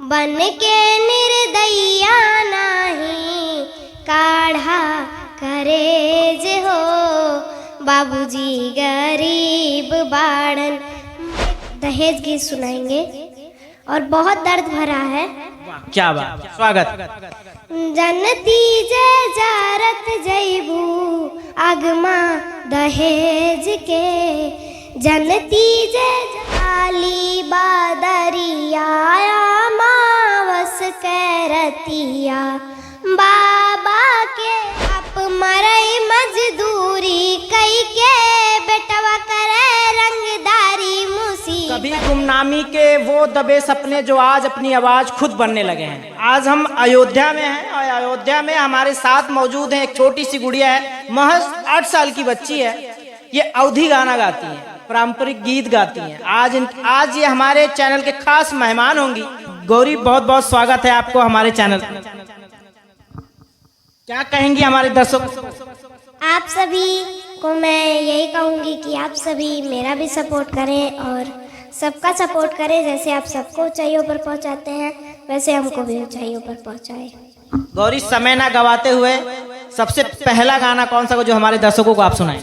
बन के निर्दयिया नाही काढ़ा करेज हो, बाबूजी गरीब बाड़न। दहेज गीत सुनाएंगे और बहुत दर्द भरा है। क्या बात, स्वागत। जनती जे जारत जैबू आगमा दहेज के, जनती जे जाली बादरिया मावस कैरतिया, बाबा के आप मरई मजदूरी कई के बेटवा करे रंगदारी मुसी। कभी गुमनामी के वो दबे सपने जो आज अपनी आवाज खुद बनने लगे हैं। आज हम अयोध्या में हैं और अयोध्या में हमारे साथ मौजूद है एक छोटी सी गुड़िया है, महज 8 साल की बच्ची है। ये अवधी गाना गाती है, पारंपरिक गीत गाती हैं। आज ये हमारे चैनल के खास मेहमान होंगी। गौरी, बहुत बहुत स्वागत है आपको हमारे चैनल। क्या कहेंगी हमारे दर्शक? आप सभी को मैं यही कहूँगी कि आप सभी मेरा भी सपोर्ट करें और सबका सपोर्ट करें। जैसे आप सबको ऊंचाइयों पर पहुंचाते हैं वैसे हमको भी ऊंचाइयों पर पहुंचाए। गौरी, समय ना गवाते हुए सबसे पहला गाना कौन सा जो हमारे दर्शकों को आप सुनाएं?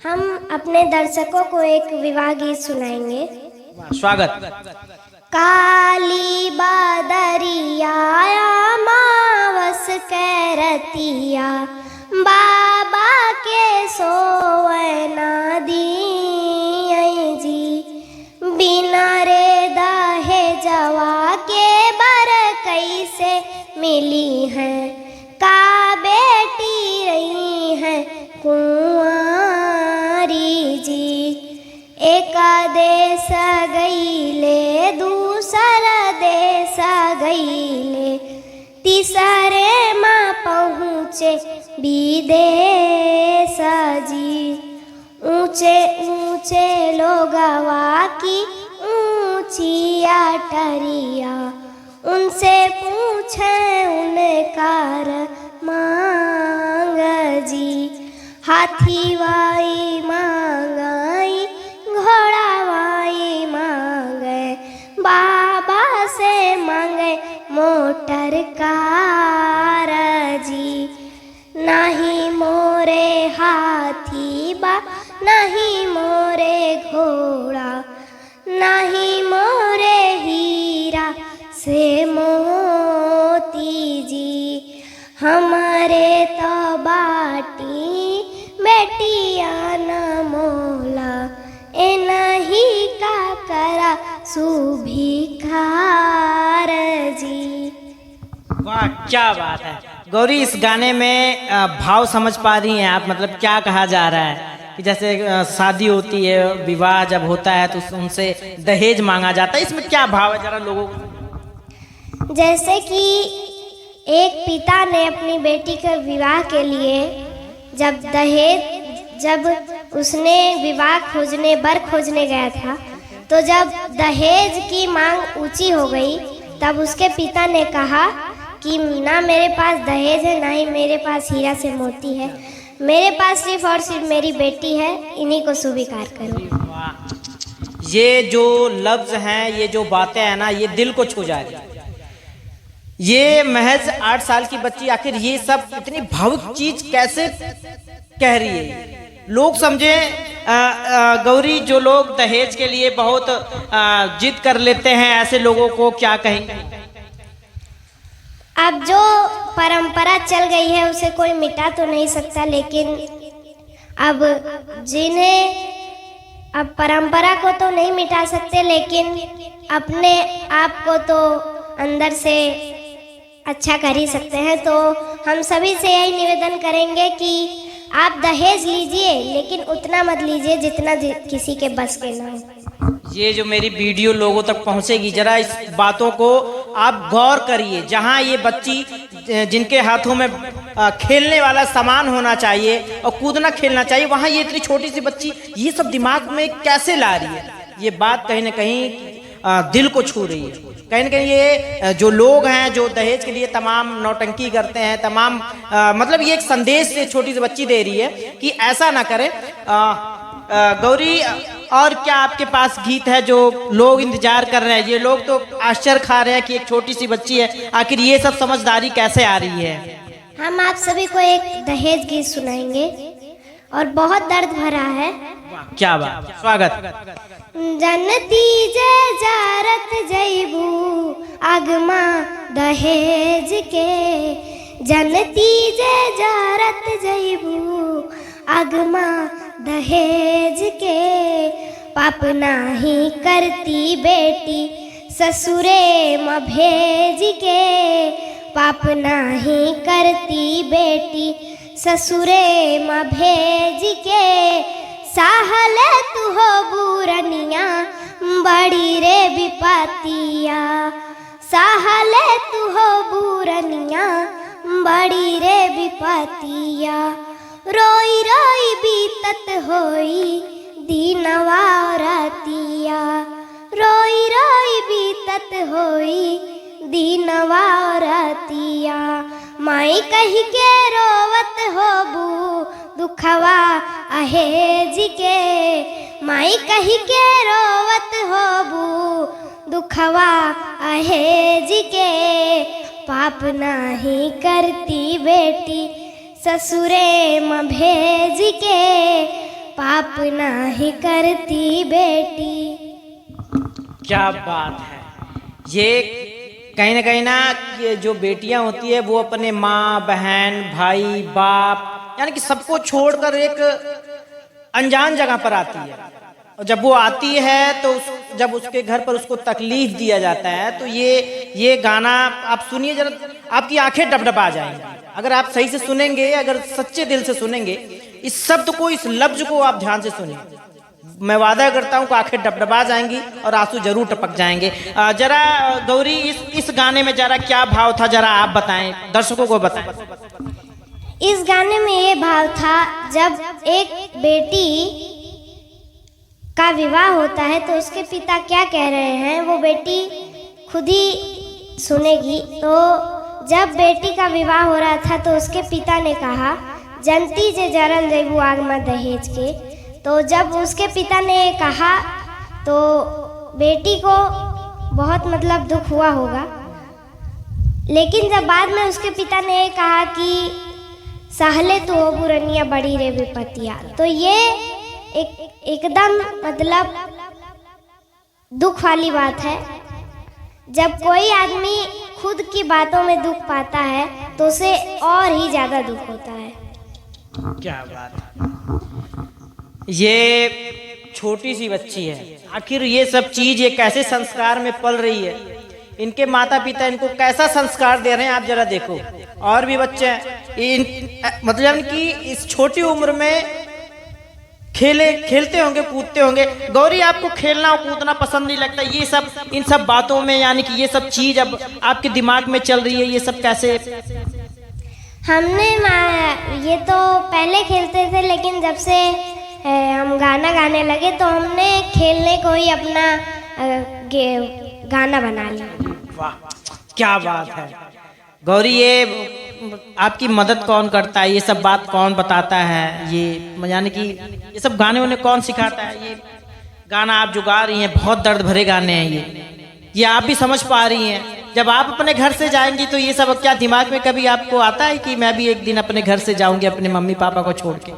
हम अपने दर्शकों को एक विवाह गीत सुनाएंगे। स्वागत। काली बादरिया मावस कैरतिया, बाबा के सोवना दी जी, बिना रे दहेजवा के बर कैसे मिली है, का बेटी रही है कुंवारी जी। एक देश गईले दूसर देश गईले, तीसरे माँ पहुँचे विदेश जी। ऊंचे ऊंचे लोगवा की ऊंची अटरिया, उनसे पूछे उनका मांग जी। हाथी वाई मांगाई घोड़ा वाई मांगे, बाबा से मांगे मोटर कार जी। नहीं मोरे हाथी बा नहीं मोरे घोड़ा, नहीं मोरे हीरा से मोती जी। हमारे तो बाटी बेटिया न मोला, ए नहीं का करा सुभिखार जी। वाह, क्या बात है गौरी। इस गाने में भाव समझ पा रही हैं आप? मतलब क्या कहा जा रहा है कि जैसे शादी होती है, विवाह जब होता है तो उनसे दहेज मांगा जाता है, इसमें क्या भाव है जरा लोगों को? जैसे कि एक पिता ने अपनी बेटी के विवाह के लिए जब उसने विवाह खोजने बर खोजने गया था, तो जब दहेज की मांग ऊंची हो गई तब उसके पिता ने कहा कि ना मेरे पास दहेज है, ना ही मेरे पास हीरा से मोती है, मेरे पास सिर्फ और सिर्फ मेरी बेटी है, इन्हीं को स्वीकार करो। ये जो लफ्ज हैं, ये जो बातें हैं ना, ये दिल को छू जाएगी। ये महज 8 साल की बच्ची आखिर ये सब इतनी भावुक चीज कैसे कह रही है? लोग समझे गौरी, जो लोग दहेज के लिए बहुत जिद कर लेते हैं, ऐसे लोगों को क्या कहेंगे? अब जो परंपरा चल गई है उसे कोई मिटा तो नहीं सकता, लेकिन अब परंपरा को तो नहीं मिटा सकते, लेकिन अपने आप को तो अंदर से अच्छा कर ही सकते हैं। तो हम सभी से यही निवेदन करेंगे कि आप दहेज लीजिए, लेकिन उतना मत लीजिए जितना किसी के बस के ना हो। ये जो मेरी वीडियो लोगों तक पहुंचेगी, जरा इस बातों को आप गौर करिए। जहां ये बच्ची, जिनके हाथों में खेलने वाला सामान होना चाहिए और कूदना खेलना चाहिए, वहां ये इतनी छोटी सी बच्ची ये सब दिमाग में कैसे ला रही है? ये बात कहीं ना कहीं दिल को छू रही है। कहीं ना कहीं ये जो लोग हैं जो दहेज के लिए तमाम नौटंकी करते हैं, तमाम मतलब ये एक संदेश से छोटी सी बच्ची दे रही है कि ऐसा ना करें। गौरी, और क्या आपके पास गीत है जो लोग इंतजार कर रहे हैं? ये लोग तो आश्चर्य खा रहे हैं कि एक छोटी सी बच्ची है, आखिर ये सब समझदारी कैसे आ रही है? हम आप सभी को एक दहेज गीत सुनाएंगे और बहुत दर्द भरा है। क्या बात, स्वागत। जनती जे जारत जैबू आगमा दहेज के, जनती जे जारत जैबू आगमा दहेज के, पाप नाही करती बेटी ससुरे म भेज के, पाप नाही करती बेटी ससुरे म भेज के, साहल तू हो बुरनिया बड़ी रे विपतिया, साहल तू हो बुरनिया बड़ी रे विपतिया, रोई रोई बीतत होई दीनवा रातिया, रोई रोई बीतत होई दीनवा रातिया, माई कही के रोवत होबू दुखवा अहेज के, माई कही के रोवत होबू दुखवा अहेज के, पाप नाही करती बेटी ससुरे म भेज के, पाप नाही करती बेटी। क्या बात है। ये कहीं ना ये जो बेटियां होती है वो अपने माँ बहन भाई बाप यानी कि सबको छोड़कर एक अनजान जगह पर आती है, और जब वो आती है तो जब उसके घर पर उसको तकलीफ दिया जाता है तो ये गाना आप सुनिए जरा, आपकी आंखें डबडबा जाएंगी अगर आप सही से सुनेंगे, अगर सच्चे दिल से सुनेंगे इस शब्द को, इस लफ्ज को आप ध्यान से सुनिए। मैं वादा करता हूँ कि आंखें डबडबा जाएंगी और आंसू जरूर टपक जाएंगे। जरा गौरी इस गाने में जरा क्या भाव था, जरा आप बताएं, दर्शकों को बताएं। इस गाने में ये भाव था, जब एक बेटी का विवाह होता है तो उसके पिता क्या कह रहे हैं वो बेटी खुद ही सुनेगी। तो जब बेटी का विवाह हो रहा था तो उसके पिता ने कहा, जनती जे जरल जैबू आग में दहेज के। तो जब उसके पिता ने कहा तो बेटी को बहुत मतलब दुख हुआ होगा, लेकिन जब बाद में उसके पिता ने कहा कि सहले तो हो बुरनिया बड़ी रे विपतिया, तो ये एकदम मतलब दुख वाली बात है। जब कोई आदमी खुद की बातों में दुख पाता है तो उसे और ही ज्यादा दुख होता है। क्या बात है। ये छोटी सी बच्ची है, आखिर ये सब चीज ये कैसे संस्कार में पल रही है, इनके माता पिता इनको कैसा संस्कार दे रहे हैं आप जरा देखो। और भी बच्चे हैं मतलब कि इस छोटी उम्र में खेलते होंगे कूदते होंगे। गौरी आपको खेलना और कूदना पसंद नहीं लगता? ये सब इन सब बातों में यानी कि ये सब चीज अब आपके दिमाग में चल रही है, ये सब कैसे? हमने ये तो पहले खेलते थे, लेकिन जब से हम गाना गाने लगे तो हमने खेलने को ही अपना गाना बना लिया। वाह क्या बात है। गौरी ये आपकी मदद कौन करता है, ये सब बात कौन बताता है, ये यानी कि ये सब गाने उन्हें कौन सिखाता है? ये गाना आप जो गा रही हैं बहुत दर्द भरे गाने हैं, ये आप भी समझ पा रही हैं। जब आप अपने घर से जाएंगी तो ये सब क्या दिमाग में कभी आपको आता है कि मैं भी एक दिन अपने घर से जाऊंगी अपने मम्मी पापा को छोड़ के?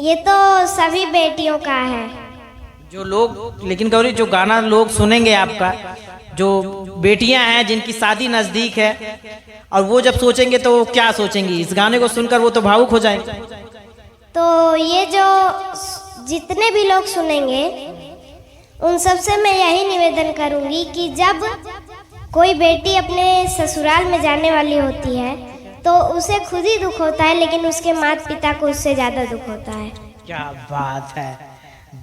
ये तो सभी बेटियों का है जो लोग, लेकिन गौरी जो गाना लोग सुनेंगे आपका, जो बेटियां हैं जिनकी शादी नजदीक है, और वो जब सोचेंगे तो वो क्या सोचेंगी? इस गाने को सुनकर वो तो भावुक हो जाएंगे। तो ये जो जितने भी लोग सुनेंगे उन सबसे मैं यही निवेदन करूंगी कि जब कोई बेटी अपने ससुराल में जाने वाली होती है तो उसे खुद ही दुख होता है, लेकिन उसके माता पिता को उससे ज्यादा दुख होता है। क्या बात है,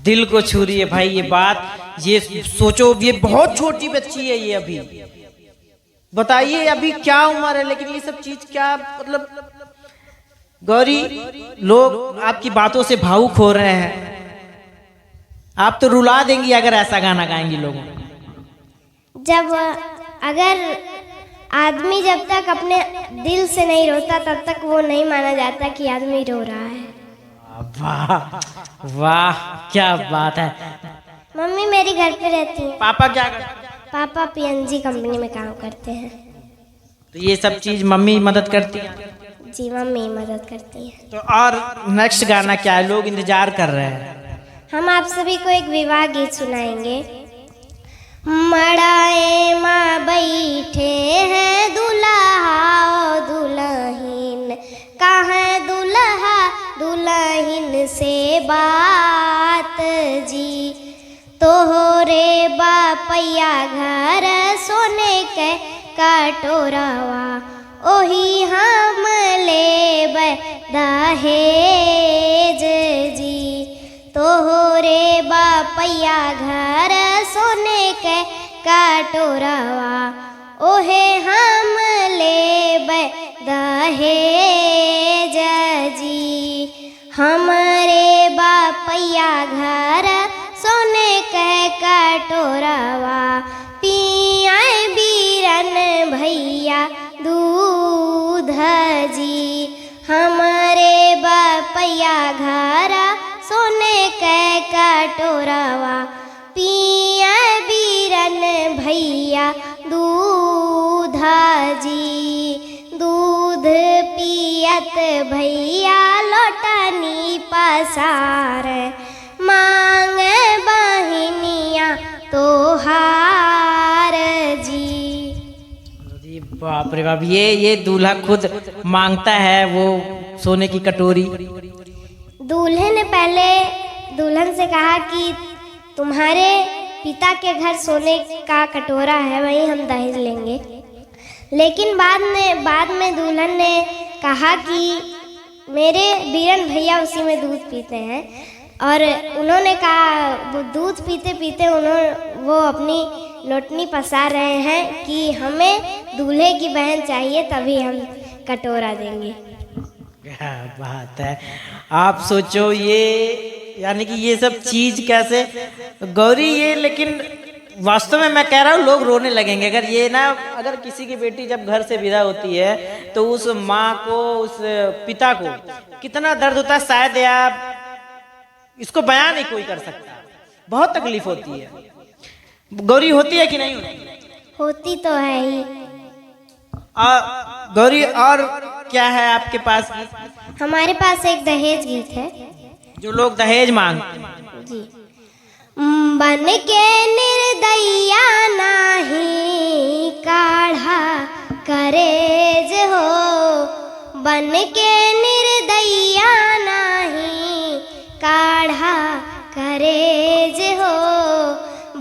दिल को छू रही है भाई ये बात। ये सोचो, ये बहुत छोटी बच्ची है, ये अभी बताइए अभी क्या उम्र है, लेकिन ये सब चीज क्या मतलब। गौरी लोग आपकी बातों से भावुक हो रहे हैं, आप तो रुला देंगी अगर ऐसा गाना गाएंगी लोगों। जब अगर आदमी जब तक अपने दिल से नहीं रोता तब तक वो नहीं माना जाता कि आदमी रो रहा है। वाह वाह क्या बात है। मम्मी मेरी घर पे रहती है। पापा क्या करते हैं? पापा पीएनजी कंपनी में काम करते हैं। तो ये सब चीज मम्मी मदद करती है। जी मम्मी मदद करती है। तो और नेक्स्ट गाना क्या है? लोग इंतजार कर रहे हैं। हम आप सभी को एक विवाह गीत सुनाएंगे। मड़ाए माँ बैठे हैं दुल्हा दुल्हन, कहाँ दुल्हा दुल्हन से बात जी। तोहरे बापैया घर सोने के कटोरवा, ओही हम लेबै दहेज जी। तोहरे बापैया घर सोने के कटोरवा, ओहे हम लेबै दहेज जी। हमरे बापैया घर सोने के कटोरवा, पियाए बीरन भैया दूध जी। हमरे बापैया घर सोने के कटोरवा, पिया बीरन भैया दूध जी। दूध पियत भैया लोटनी पसार, मांग बहिनिया तोहार जी। बाप रे बाप, ये दूल्हा खुद मांगता है वो सोने की कटोरी। दूल्हे ने पहले दुल्हन से कहा कि तुम्हारे पिता के घर सोने का कटोरा है, वहीं हम दहेज लेंगे। लेकिन बाद में दुल्हन ने कहा कि मेरे बीरन भैया उसी में दूध पीते हैं, और उन्होंने कहा वो दूध पीते पीते वो अपनी लोटनी पसार रहे हैं कि हमें दूल्हे की बहन चाहिए, तभी हम कटोरा देंगे। क्या बात है। आप सोचो ये, यानी कि ये सब चीज कैसे गौरी ये, लेकिन वास्तव में मैं कह रहा हूँ लोग रोने लगेंगे अगर ये ना, अगर किसी की बेटी जब घर से विदा होती है तो उस माँ को, उस पिता को कितना दर्द होता है, शायद आप इसको बयान नहीं कोई कर सकता। बहुत तकलीफ होती है। गौरी होती है कि नहीं होती? होती तो है ही। गौरी और क्या है आपके पास? हमारे पास एक दहेज गीत है जो लोग दहेज मांगते हैं जी। बन के निर्दया नाही काढ़ा करेज हो, बन के निर्दया नाही काढ़ा करेज हो।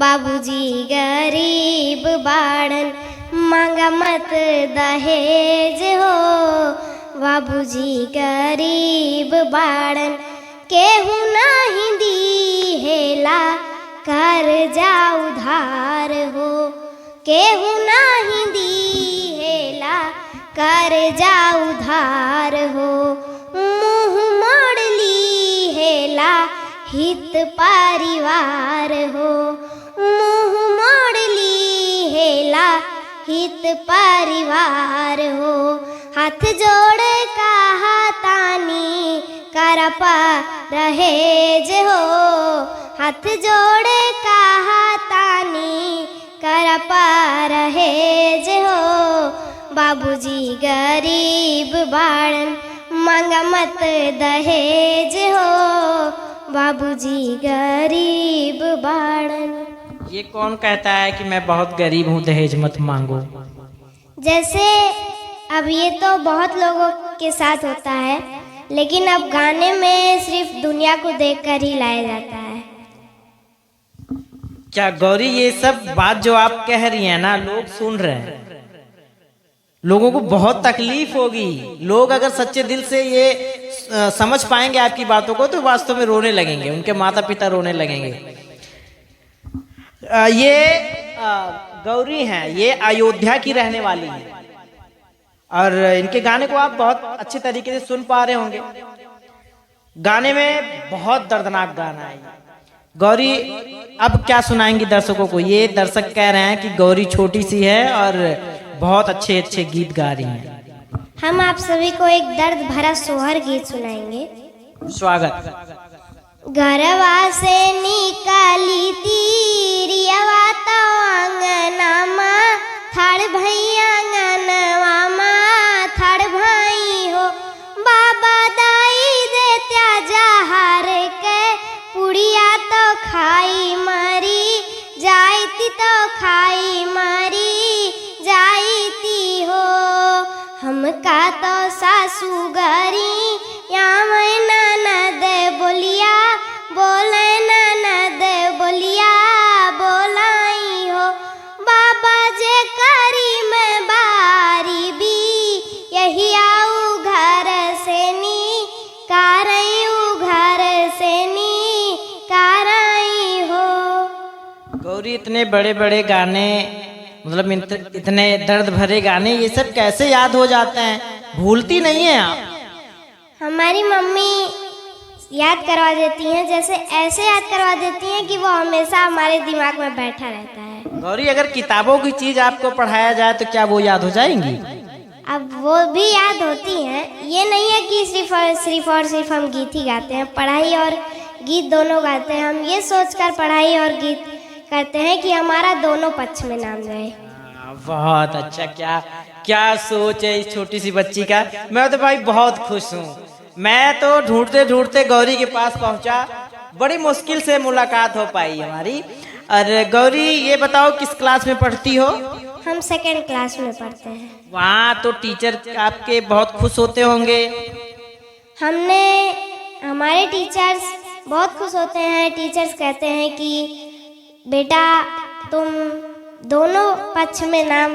बाबूजी गरीब बाड़न मांगा मत दहेज हो। बाबूजी गरीब बाड़न केहू नहीं दी हेला कर्जा उधार हो। केहू नहीं दी हेला कर्जा उधार हो। मुँह मोड़ ली हेला हित परिवार हो। मुँह मोड़ ली हेला हित परिवार हो। हाथ जोड़ कहा तानी करपा रहेज हो। हाथ जोड़ कहा तानी करपा रहेज हो। बाबूजी गरीब बाड़न मांगा मत दहेज हो। बाबूजी गरीब बाड़न। ये कौन कहता है कि मैं बहुत गरीब हूँ, दहेज मत मांगो? जैसे अब ये तो बहुत लोगों के साथ होता है, लेकिन अब गाने में सिर्फ दुनिया को देखकर ही लाया जाता है। क्या गौरी ये सब बात जो आप कह रही हैं ना, लोग सुन रहे हैं, लोगों को बहुत तकलीफ होगी। लोग अगर सच्चे दिल से ये समझ पाएंगे आपकी बातों को तो वास्तव में रोने लगेंगे, उनके माता पिता रोने लगेंगे। ये गौरी हैं, ये अयोध्या की रहने वाली हैं और इनके गाने को आप बहुत अच्छे तरीके से सुन पा रहे होंगे। गाने में बहुत दर्दनाक गाना है। गौरी अब क्या सुनाएंगी दर्शकों को? ये दर्शक कह रहे हैं कि गौरी छोटी सी है और बहुत अच्छे अच्छे गीत गा रही हैं। हम आप सभी को एक दर्द भरा सोहर गीत सुनाएंगे। स्वागत। घरवा से निकाली तीरियवा तो अंगनामा थड़ भैया अंगनवा माँ थड़ भाई हो बाबा दाई दे त्याजा हार के पुड़िया तो खाई मारी जाईती तो खाई मारी जाईती हो हमका तो सासू गरी या मैं ननद बोलिया बोले ननद बोलिया बोलाई हो बाबा जे करी मैं बारी भी यही आऊ घर से नी कारयू घर से नी कारई हो। गौरी इतने बड़े बड़े गाने मतलब इतने दर्द भरे गाने ये सब कैसे याद हो जाते हैं, भूलती नहीं है आप? हमारी मम्मी याद करवा देती हैं, जैसे ऐसे याद करवा देती हैं कि वो हमेशा हमारे दिमाग में बैठा रहता है। गौरी अगर किताबों की चीज आपको पढ़ाया जाए तो क्या वो याद हो जाएंगी? अब वो भी याद होती हैं, ये नहीं है कि सिर्फ हम गीत ही गाते हैं, पढ़ाई और गीत दोनों गाते हैं। हम ये सोचकर पढ़ाई और गीत करते हैं कि हमारा दोनों पक्ष में नाम रहे। बहुत अच्छा, क्या क्या सोच है इस छोटी सी बच्ची का। मैं तो भाई बहुत खुश हूँ। मैं तो ढूंढते ढूंढते गौरी के पास पहुँचा, बड़ी मुश्किल से मुलाकात हो पाई हमारी। और गौरी ये बताओ किस क्लास में पढ़ती हो? हम 2nd क्लास में पढ़ते हैं। वहाँ तो टीचर आपके बहुत खुश होते होंगे। हमारे टीचर्स बहुत खुश होते हैं। टीचर्स कहते हैं कि बेटा तुम दोनों पक्ष में नाम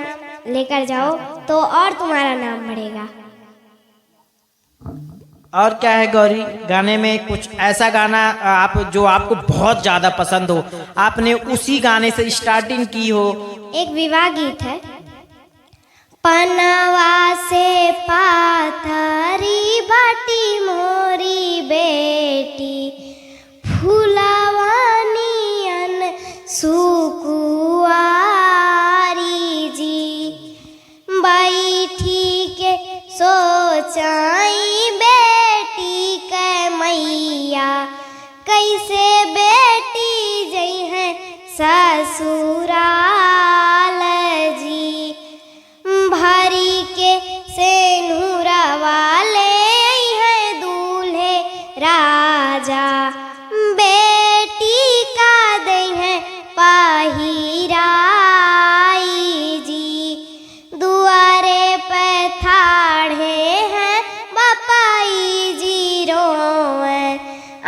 लेकर जाओ तो और तुम्हारा नाम बढ़ेगा। और क्या है गौरी, गाने में कुछ ऐसा गाना आप जो आपको बहुत ज्यादा पसंद हो, आपने उसी गाने से स्टार्टिंग की हो? एक विवाह गीत है। पनवा से पाथरी बाटी मोरी बेटी फूलवानियन सुकुआरी जी बैठी के सोचाई बेटी के मैया कैसे बेटी जई है ससुराल जी भरी के सेनुरा वाले हैं दूल्हे राजा बेटी का दई है पहिराई जी दुआरे पे ठाढ़े हैं बापाई जी रोए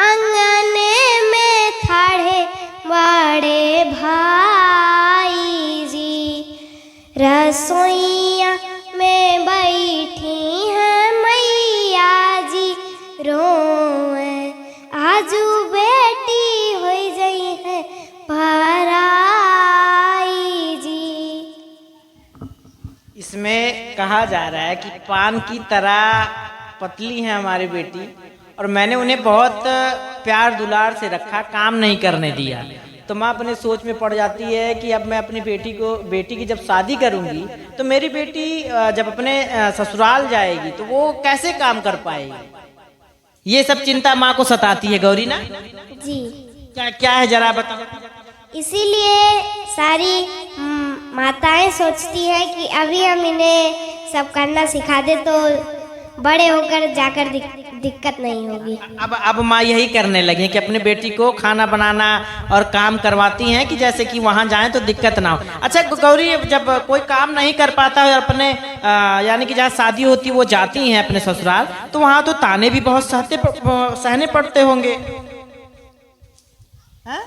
अंगने में ठाढ़े बड़े भाई जी रसोइया में बैठी हैं मैया जी रोए आजू बेटी हो गई है पराई जी। इसमें कहा जा रहा है कि पान की तरह पतली है हमारी बेटी और मैंने उन्हें बहुत प्यार दुलार से रखा, काम नहीं करने दिया। तो माँ अपने सोच में पड़ जाती है कि अब मैं अपनी बेटी की जब शादी करूंगी तो मेरी बेटी जब अपने ससुराल जाएगी तो वो कैसे काम कर पाएगी। ये सब चिंता माँ को सताती है गौरी ना जी। क्या क्या है जरा बताओ। इसीलिए सारी माताएं सोचती हैं कि अभी हम इन्हें सब करना सिखा दे तो बड़े होकर जाकर दिक्कत नहीं होगी। अब माँ यही करने लगी कि अपने बेटी को खाना बनाना और काम करवाती हैं कि जैसे कि वहाँ जाएं तो दिक्कत ना हो। अच्छा गौरी, जब कोई काम नहीं कर पाता है अपने यानी कि जहाँ शादी होती है वो जाती हैं अपने ससुराल, तो वहाँ तो ताने भी बहुत सहने पड़ते होंगे है?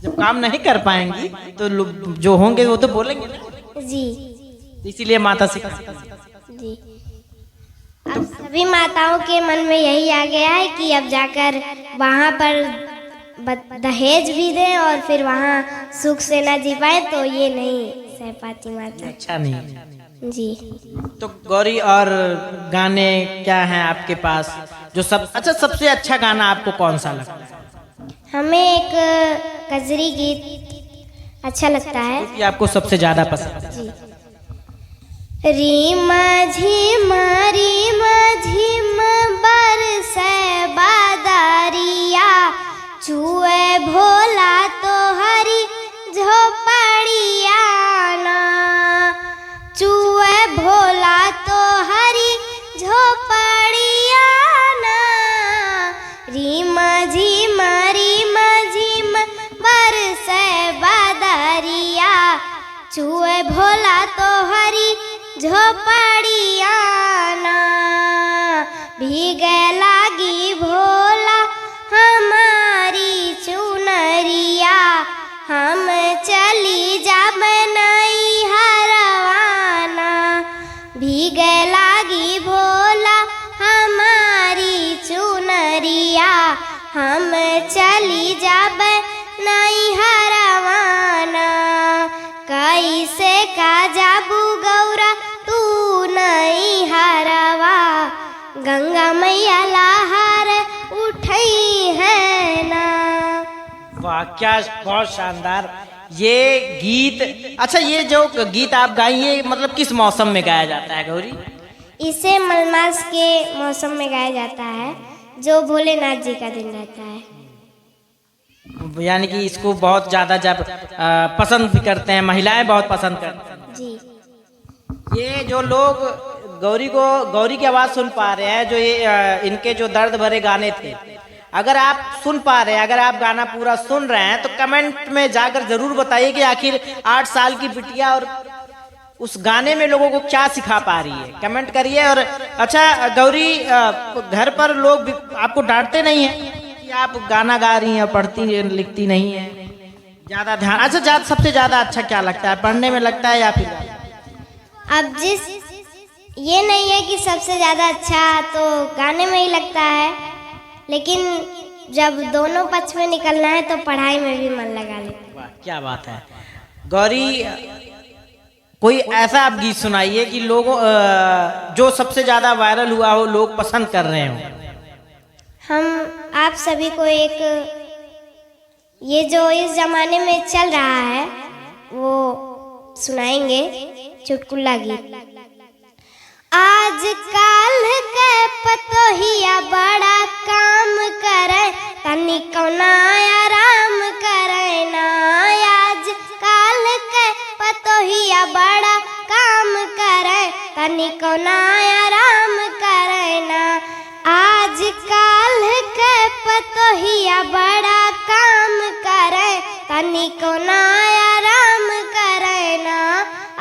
जब काम नहीं कर पाएंगी तो जो होंगे वो तो बोलेंगे ना जी। इसीलिए माता सिखा जी। अब सभी माताओं के मन में यही आ गया है कि अब जाकर वहाँ पर दहेज भी दें और फिर वहाँ सुख से ना जी पाए, तो ये नहीं सह पाती माता। अच्छा नहीं जी। तो गौरी और गाने क्या हैं आपके पास जो सबसे अच्छा गाना आपको कौन सा लगता है? हमें एक कजरी गीत अच्छा लगता है कि आपको सबसे ज्यादा पसंद है। जी। रीमा झिमा बरसे बादरिया झोपड़ियाना, भीगे लागी भोला हमारी चुनरिया, हम चली जाब नैहरवाना। भीगे लागी भोला हमारी चुनरिया, हम चली जाब नैहरवाना। कैसे का जाबू गौरा तू नैहरवा, गंगा मैया लहर उठई है ना। वाह, क्या बहुत शानदार ये गीत। अच्छा, ये जो गीत आप गाई ये मतलब किस मौसम में गाया जाता है गौरी? इसे मलमास के मौसम में गाया जाता है, जो भोलेनाथ जी का दिन रहता है। यानी कि इसको बहुत ज्यादा जब पसंद भी करते हैं, महिलाएं बहुत पसंद करते हैं जी। ये जो लोग गौरी की आवाज सुन पा रहे हैं, जो ये इनके जो दर्द भरे गाने थे, अगर आप सुन पा रहे हैं, अगर आप गाना पूरा सुन रहे हैं तो कमेंट में जाकर जरूर बताइए कि आखिर 8 साल की बिटिया और उस गाने में लोगों को क्या सिखा पा रही है, कमेंट करिए। और अच्छा गौरी, घर पर लोग आपको डांटते नहीं है कि आप गाना गा रही हैं, पढ़ती लिखती नहीं है, ज्यादा ध्यान? अच्छा, सबसे ज्यादा अच्छा क्या लगता है, पढ़ने में लगता है या फिर? अब ये नहीं है कि सबसे ज़्यादा अच्छा तो गाने में ही लगता है, लेकिन जब दोनों पक्ष में निकलना है तो पढ़ाई में भी मन लगा लेते। वाह, क्या बात है गौरी। कोई ऐसा आप गीत सुनाइए कि लोगों जो सबसे ज्यादा वायरल हुआ हो, लोग पसंद कर रहे हो। हम आप सभी को एक ये जो इस जमाने में चल रहा है वो सुनाएंगे, चुटकुला गीत। आज काल के पतोहिया बड़ा काम करे, तनी कौना आराम करे ना। आज काल के पतोहिया बड़ा काम करे, तनी कौना आराम करे ना। आज काल के पतोहिया बड़ा काम करे, तनी कौना आराम करे ना।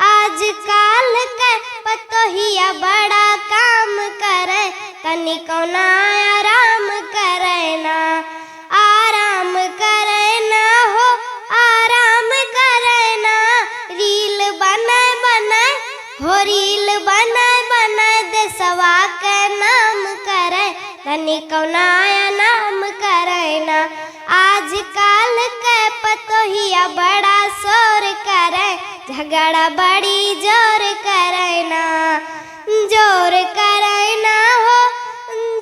आज काल के पतोहिया बड़ा काम करे, तनी कौना आराम करे ना। आराम करे ना हो, आराम करे ना। रील बनाए बनाए हो, रील बनाए बनाए देशवा के नाम करे, तनी कौना नाम करे ना। आज काल के पतोहिया बड़ा शोर करे, झगड़ा बड़ी जोर करे ना। जोर करे ना हो,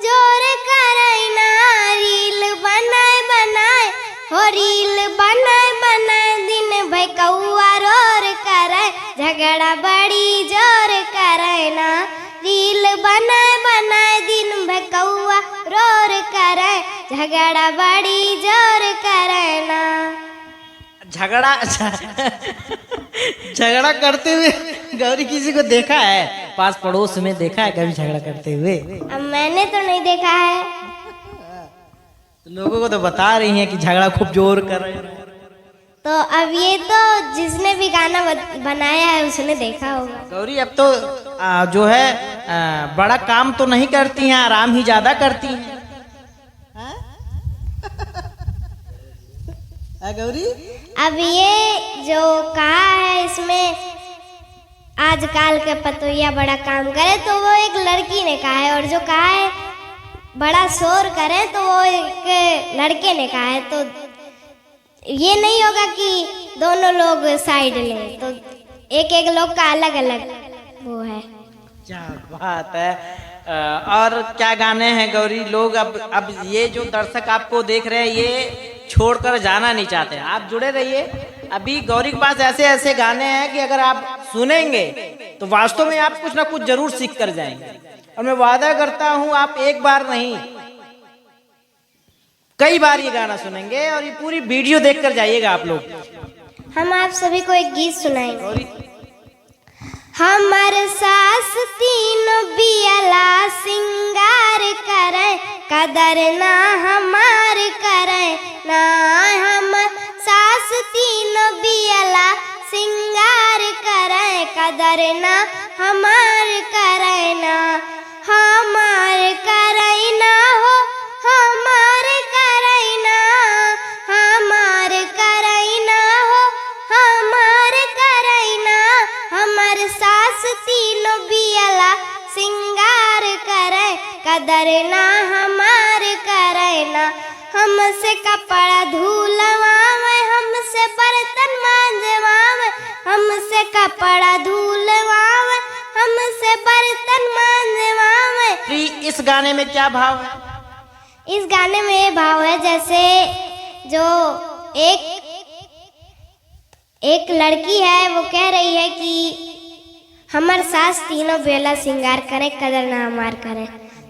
जोर करे ना। रील बनाए बनाए हो, रील बनाए बनाए दिन भर कौआ रोर करे, झगड़ा बड़ी जोर करे ना। रील बनाए बनाए दिन भर कौआ रोर करे, झगड़ा बड़ी जोर करे ना। झगड़ा झगड़ा करते हुए गौरी किसी को देखा है पास पड़ोस में, देखा है कभी झगड़ा करते हुए? अब मैंने तो नहीं देखा है। लोगों को तो बता रही हैं कि झगड़ा खूब जोर कर रहे हैं। तो अब ये तो जिसने भी गाना बनाया है उसने देखा होगा। गौरी अब तो जो है बड़ा काम तो नहीं करती हैं, आराम ही ज्यादा करती हैं। गौरी अब ये जो कहा है इसमें आजकल के पतोहिया बड़ा काम करे, तो वो एक लड़की ने कहा है, और जो कहा है बड़ा शोर करे तो वो एक लड़के ने कहा है। तो ये नहीं होगा कि दोनों लोग साइड लें, तो एक एक लोग का अलग अलग वो है। क्या बात है। और क्या गाने हैं गौरी? लोग अब ये जो दर्शक आपको देख रहे हैं ये छोड़कर जाना नहीं चाहते, आप जुड़े रहिए। अभी गौरी के पास ऐसे ऐसे गाने हैं कि अगर आप सुनेंगे तो वास्तव में आप कुछ ना कुछ जरूर सीख कर जाएंगे। और मैं वादा करता हूं आप एक बार नहीं कई बार ये गाना सुनेंगे, और ये पूरी वीडियो देखकर जाइएगा आप लोग। हम आप सभी को एक गीत सुनाएंगे। हमर सास तीनों बियला सिंगार करे, कदर ना हमार करे ना। हमर सास तीनों बियला सिंगार करे, कदर ना हमार करैना, हमार करैना हो हमार करैना, हमार करैना हो हमार करैना। हमर सास तीनों बियला सिंगार करे, कदर ना हमार करैना। हमसे कपड़ा धुलवावे, हमसे बर्तन मांजवावे, हमसे कपड़ा धुलवावे, हमसे बर्तन मांजवावे। इस गाने में क्या भाव है? इस गाने में ये भाव है जैसे जो एक लड़की है वो कह रही है कि हमर सास तीनों बेला श्रृंगार करे, कदर ना हमार करे।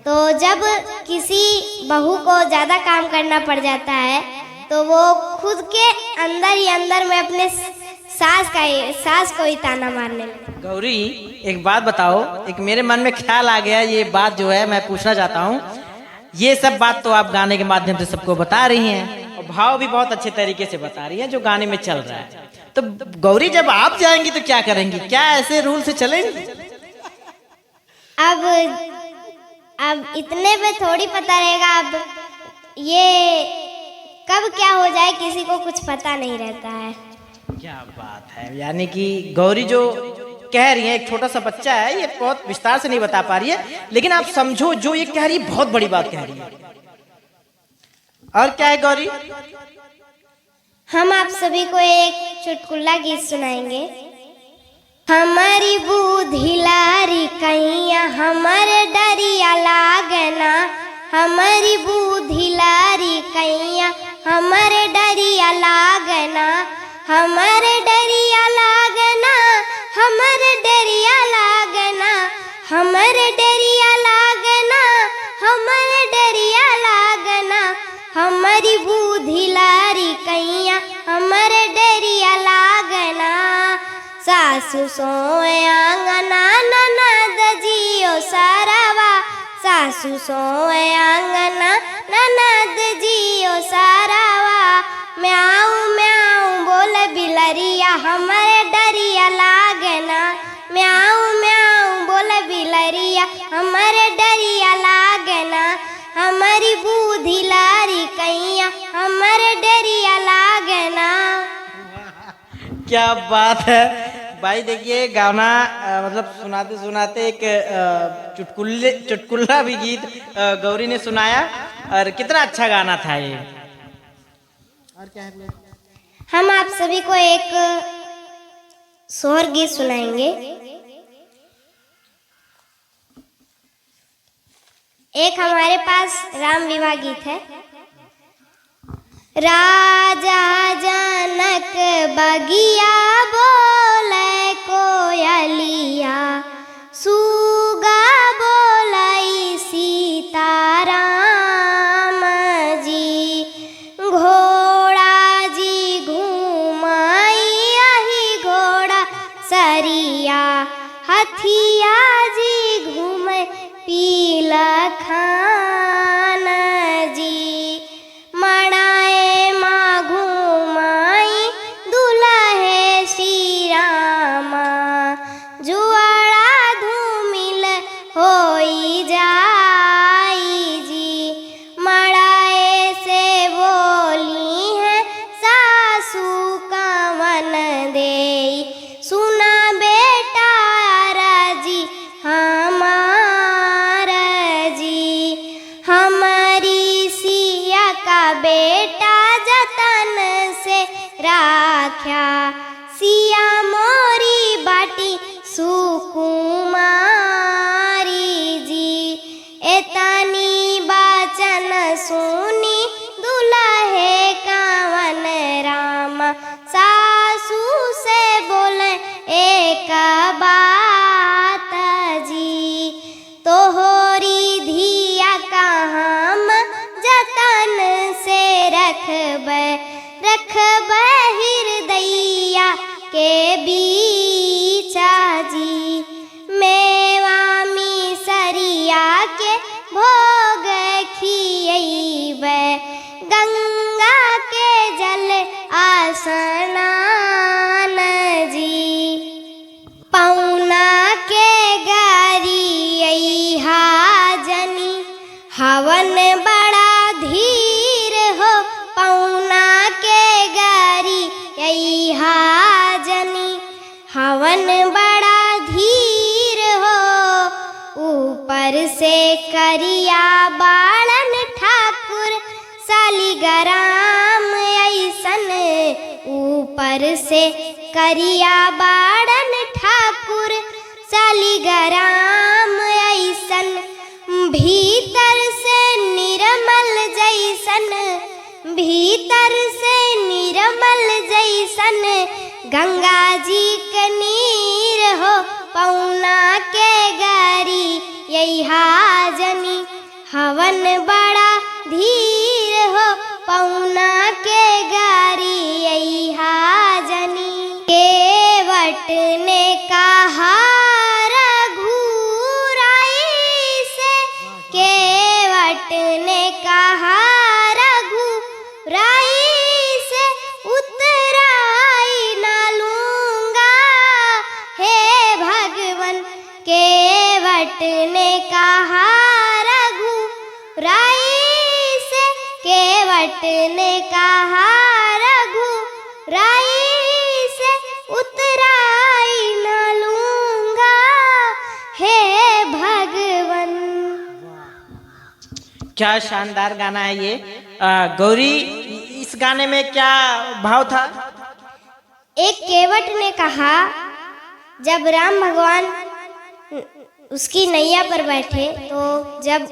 तो जब किसी बहू को ज़्यादा काम करना पड़ जाता है तो वो खुद के अंदर ही अंदर में अपने सास को ही ताना मारने लगे। गौरी एक बात बताओ, एक मेरे मन में ख्याल आ गया, ये बात जो है मैं पूछना चाहता हूँ। ये सब बात तो आप गाने के माध्यम से सबको बता रही हैं और भाव भी बहुत अच्छे तरीके से बता रही हैं जो गाने में चल रहा है। तो गौरी जब आप जाएंगी तो क्या करेंगी? क्या ऐसे रूल से चलेंगी? अब इतने पे थोड़ी पता रहेगा। अब ये कब क्या हो जाए किसी को कुछ पता नहीं रहता है। क्या बात है, यानी कि गौरी जो कह रही है, एक छोटा सा बच्चा है, ये बहुत विस्तार से नहीं बता पा रही है, लेकिन आप समझो जो ये कह रही है बहुत बड़ी बात कह रही है। और क्या है गौरी? हम आप सभी को एक चुटकुला गीत सुनाएंगे। हमारी बुद्धि लारी कैया हमरे डरिया लागना, हमारी बुद्धि लारी कैया हमरे डरिया लागना, हमरे डरिया लागना, हमरे डरिया लागना, हमरे डरिया लागना, हमरे डरिया लागना। हमारी बुद्धि लारी कैया हमरे डरिया लागना। सासु सोए आंगना ननद जियो सारावा, सासु सोए आंगना ननद जियो सारावा। म्याऊ म्याऊ बोले बिलरिया हमरे डरिया लागना, म्याऊ म्याऊ बोले बिलरिया हमरे डरिया लागना। हमारी बुद्धि लारी कैया हमरे डरिया लागना। क्या बात है भाई। देखिए गाना मतलब सुनाते सुनाते एक चुटकुला भी गीत गौरी ने सुनाया और कितना अच्छा गाना था ये। और क्या है? हम आप सभी को एक सोहर गीत सुनाएंगे। एक हमारे पास राम विवाह गीत है। राजा जनक बगिया बोले कोयलिया, सुगा बोलाई सीताराम जी, घोड़ा जी घुमाई यही घोड़ा सरिया, हथिया जी घूमे पीला खान जी, मड़ाए माँ घुमाई दुल्हे श्री रामा, जुआड़ा धूमिल होई जाई जी, मड़ाए से बोली है सासू कावन देई, सुना बेटा राजी हमारा जी, हमारी सिया का बेटा जतन से राख्या, सिया मोरी बाटी सुकुमारी जी, एतनी बाचन सुनी दुल्हे कावन रामा, सासू से बोले एक बात जी, तोहरी धिया का हम जतन से रखब हृदया के बीचा जी, मेवा मिसरिया के भोग खियैब, गंगा के जल आसनान जी, पाँव ऊपर से करिया बाड़न ठाकुर सालिग्राम ऐसन, ऊपर से करिया बाड़न ठाकुर सालिग्राम ऐसन, भीतर से निर्मल जैसन, भीतर से निर्मल जैसन, गंगा जी के नीर हो पौना के गारी यहा जनी, हवन बड़ा धीर हो पौना के गारी यहा जनी। केवट ने कहा रघुराई से, केवट ने कहा रघुराई से, उतराई ना लूंगा हे भगवन। केवट ने कहा रघुराई से, केवट ने कहा रघुराई से, उतराई ना लूंगा हे भगवन। क्या शानदार गाना है ये। गौरी, इस गाने में क्या भाव था? एक केवट ने कहा, जब राम भगवान उसकी नैया पर बैठे तो जब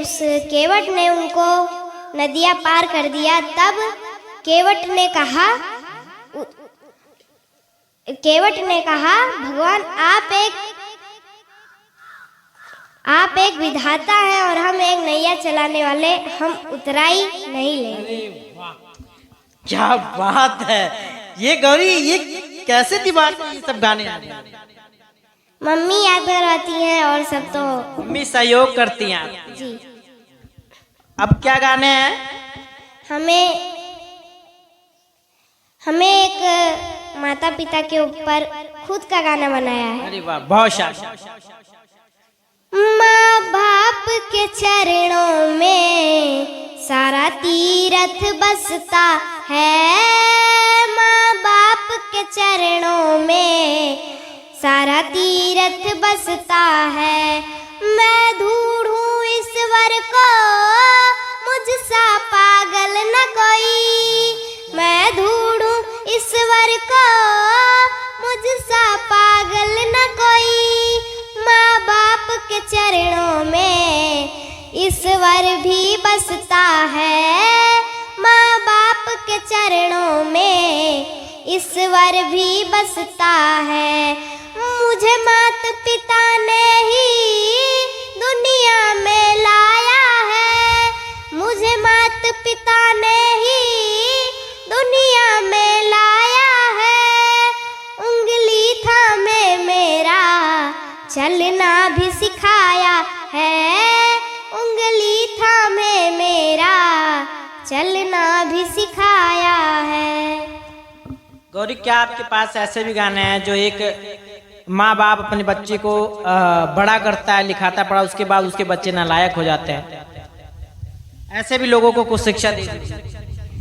उस केवट ने उनको नदिया पार कर दिया, तब केवट ने कहा भगवान आप एक विधाता हैं और हम एक नैया चलाने वाले, हम उतराई नहीं लेंगे। क्या बात है ये गौरी, ये कैसे दिमाग में ये सब गाने आ रहे हैं? मम्मी याद करवाती हैं और सब तो मम्मी सहयोग करती हैं जी। अब क्या गाने हैं? हमें एक माता पिता के ऊपर खुद का गाना बनाया है। अरे वाह, बहुत शानदार। माँ बाप के चरणों में सारा तीरथ बसता है, माँ बाप के चरणों में सारा तीरथ बसता है। मैं ढूंढूं ईश्वर को मुझसा पागल न कोई, मैं ढूंढूं ईश्वर को मुझसा पागल न कोई। माँ बाप के चरणों में ईश्वर भी बसता है, माँ बाप के चरणों में ईश्वर भी बसता है। मुझे माता पिता ने ही दुनिया में लाया है, मुझे माता पिता ने ही दुनिया में लाया है। उंगली थामे मेरा चलना भी सिखाया है, उंगली थामे मेरा चलना भी सिखाया है। गौरी, क्या आपके पास ऐसे भी गाने हैं जो एक माँ बाप अपने बच्चे को बड़ा करता है, लिखाता पढ़ा, उसके बाद उसके बच्चे नालायक हो जाते हैं, ऐसे भी लोगों को कुछ शिक्षा दे?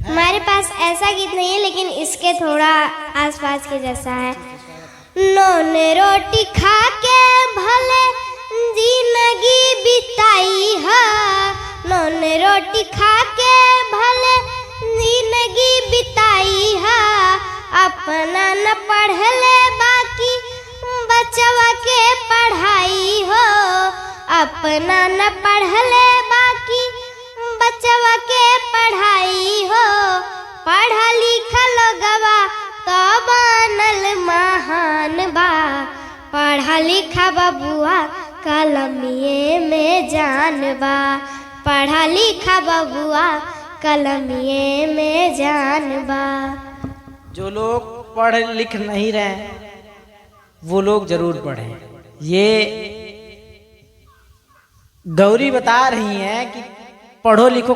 हमारे पास ऐसा गीत नहीं है, लेकिन इसके थोड़ा आसपास के जैसा है। नॉन रोटी खा के भले जिंदगी बिताई है, नॉन रोटी खा के भले जिंदगी बिताई है। अपना न पढ़ ले बाकी बचवा के पढ़ाई हो, अपना न पढ़ ले बाकी बचवा के पढ़ाई हो। पढ़ा लिखा लोगवा तो बनल महान बा, पढ़ा लिखा बबुआ कलमिए में जान बा, पढ़ा लिखा बबुआ कलमिए में जान बा। जो लोग पढ़ लिख नहीं रहे वो लोग जरूर पढ़ें। ये गौरी बता रही हैं कि पढ़ो लिखो,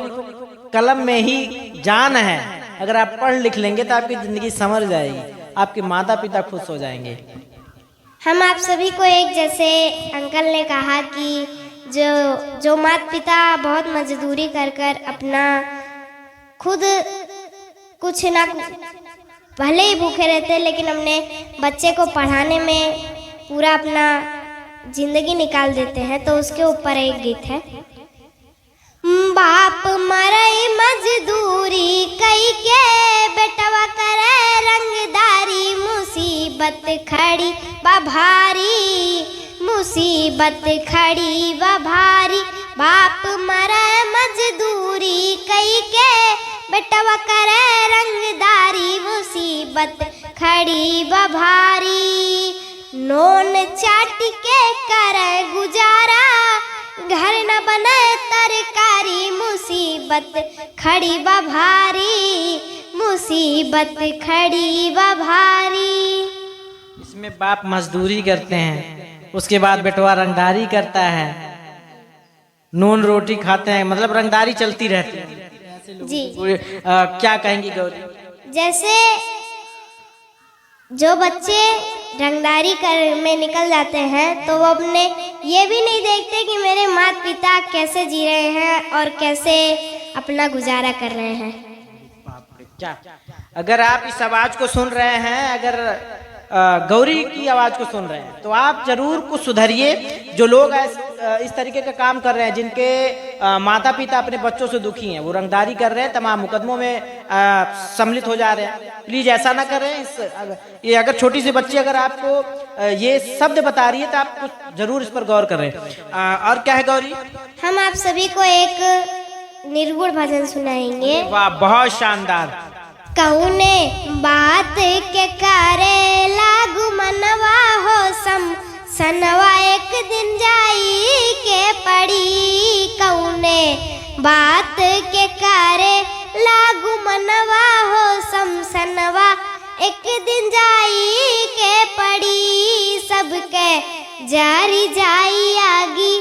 कलम में ही जान है। अगर आप पढ़ लिख लेंगे तो आपकी जिंदगी संवर जाएगी, आपके माता पिता खुश हो जाएंगे। हम आप सभी को एक जैसे अंकल ने कहा कि जो माता पिता बहुत मजदूरी कर कर अपना खुद कुछ ना भले ही भूखे रहते हैं, लेकिन अपने बच्चे को पढ़ाने में पूरा अपना जिंदगी निकाल देते हैं। तो उसके ऊपर एक गीत है। बाप मरई मजदूरी कई के बेटवा करे रंगदारी, मुसीबत खड़ी बा भारी, मुसीबत खड़ी बा भारी। बाप मरई मजदूरी कई के बेटवा करे रंगदारी, मुसीबत खड़ी बा भारी। नोन चाट के करे गुजारा, घर न बने तरकारी, मुसीबत खड़ी बा भारी, मुसीबत खड़ी बा भारी। इसमें बाप मजदूरी करते हैं, उसके बाद बेटवा रंगदारी करता है, नून रोटी खाते हैं, मतलब रंगदारी चलती रहती है। जी क्या कहेंगी गौरी? जैसे जो बच्चे रंगदारी कर में निकल जाते हैं तो वो अपने ये भी नहीं देखते कि मेरे माता पिता कैसे जी रहे हैं और कैसे अपना गुजारा कर रहे हैं। क्या अगर आप इस आवाज को सुन रहे हैं, अगर गौरी की आवाज को सुन रहे हैं, तो आप जरूर कुछ सुधरिए। जो लोग इस तरीके का काम कर रहे हैं, जिनके माता पिता अपने बच्चों से दुखी हैं, वो रंगदारी कर रहे हैं, तमाम मुकदमों में सम्मिलित हो जा रहे हैं, प्लीज ऐसा ना करें। ये अगर छोटी सी बच्ची अगर आपको ये शब्द बता रही है तो आप कुछ जरूर इस पर गौर करें। और क्या है गौरी? हम आप सभी को एक निर्गुण भजन सुनाएंगे। वाह, बहुत शानदार। कौने बात के करे लागू मनवा हो सनवा, एक दिन जाई के पड़ी। कौने बात के करे लागू मनवा हो सनवा, एक दिन जाई के पड़ी। सबके जारी जाई आगी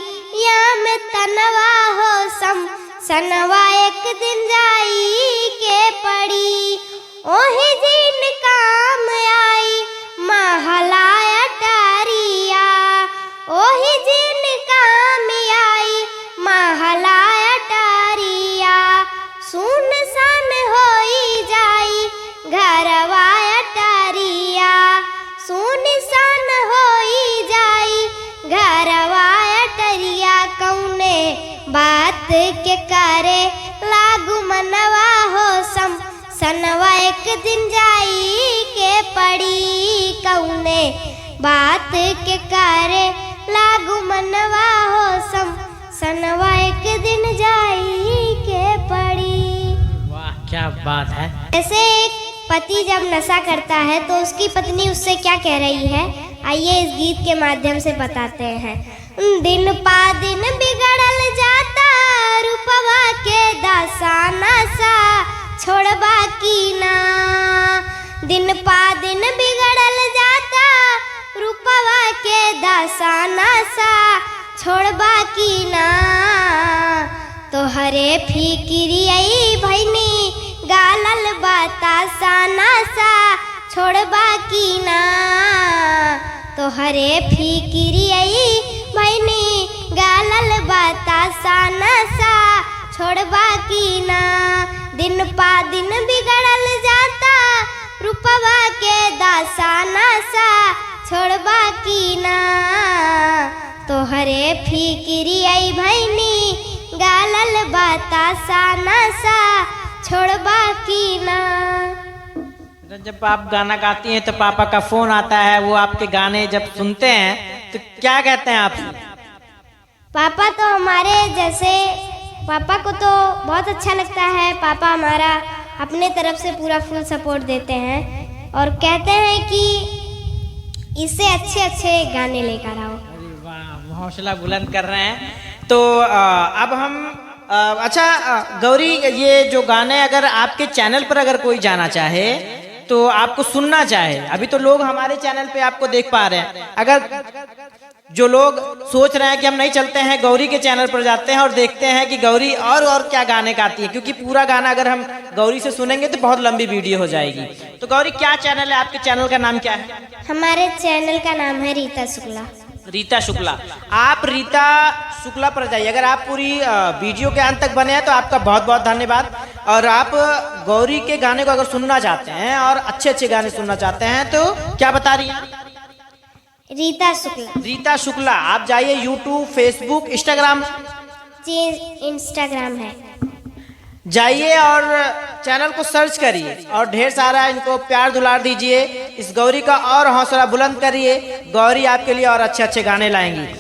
या में तनवा हो सनवा, एक दिन जाई के पड़ी। ओही दिन काम आई महलाया टारिया, ओही दिन काम आई महलाया टारिया। सुन सन होई जाई घरवाया टारिया, सुन सन होई जाई घरवाया टरिया। कौने बात के करे लागू मनवा हो सनवा, एक दिन जाई के पड़ी। कौने बात के करे लागू मनवा हो सनवा, एक दिन जाई के पड़ी। वाह, क्या बात है। ऐसे एक पति जब नशा करता है तो उसकी पत्नी उससे क्या कह रही है, आइए इस गीत के माध्यम से बताते हैं। दिन पा दिन बिगड़ल जाता रूपवा के दासा नशा, छोड़बा की ना। दिन पा दिन बिगड़ल जाता रूपवा के दासा नशा, छोड़बा की ना। तोहरे फिकिरी आई भैनी गालल बतासा नशा, छोड़बा की ना। तोहरे फिकिरी आई भैनी गालल बतासा नशा, छोड़बा की ना। दिन पा दिन बिगड़ल जाता रूपवा के दासा नशा, छोड़बा की ना। तोहरे फिकिरी आई भैनी गालल बतासा नशा, छोड़बा की ना। जब आप गाना गाती हैं तो पापा का फोन आता है, वो आपके गाने जब सुनते हैं तो क्या कहते हैं आपसे? पापा तो हमारे जैसे, पापा को तो बहुत अच्छा लगता है। पापा हमारा अपने तरफ से पूरा फुल सपोर्ट देते हैं और कहते हैं कि इससे अच्छे अच्छे गाने लेकर आओ। वाह, हौसला बुलंद कर रहे हैं। तो अब हम अच्छा गौरी, ये जो गाने अगर आपके चैनल पर अगर कोई जाना चाहे तो आपको सुनना चाहे, अभी तो लोग हमारे चैनल पे आपको देख पा रहे हैं, अगर जो लोग सोच रहे हैं कि हम नहीं चलते हैं गौरी के चैनल पर जाते हैं और देखते हैं कि गौरी और क्या गाने गाती है, क्योंकि पूरा गाना अगर हम गौरी से सुनेंगे तो बहुत लंबी वीडियो हो जाएगी। तो गौरी, क्या चैनल है आपके? चैनल का नाम क्या है? हमारे चैनल का नाम है रीता शुक्ला। रीता शुक्ला। आप रीता शुक्ला पर जाइए। अगर आप पूरी वीडियो के अंत तक बने हैं तो आपका बहुत बहुत धन्यवाद। और आप गौरी के गाने को अगर सुनना चाहते हैं और अच्छे अच्छे गाने सुनना चाहते हैं तो क्या बता रही हैं? रीता शुक्ला। रीता शुक्ला। आप जाइए यूट्यूब, फेसबुक, इंस्टाग्राम, जी इंस्टाग्राम है, जाइए और चैनल को सर्च करिए और ढेर सारा इनको प्यार दुलार दीजिए। इस गौरी का और हौसला बुलंद करिए। गौरी आपके लिए और अच्छे अच्छे गाने लाएंगी।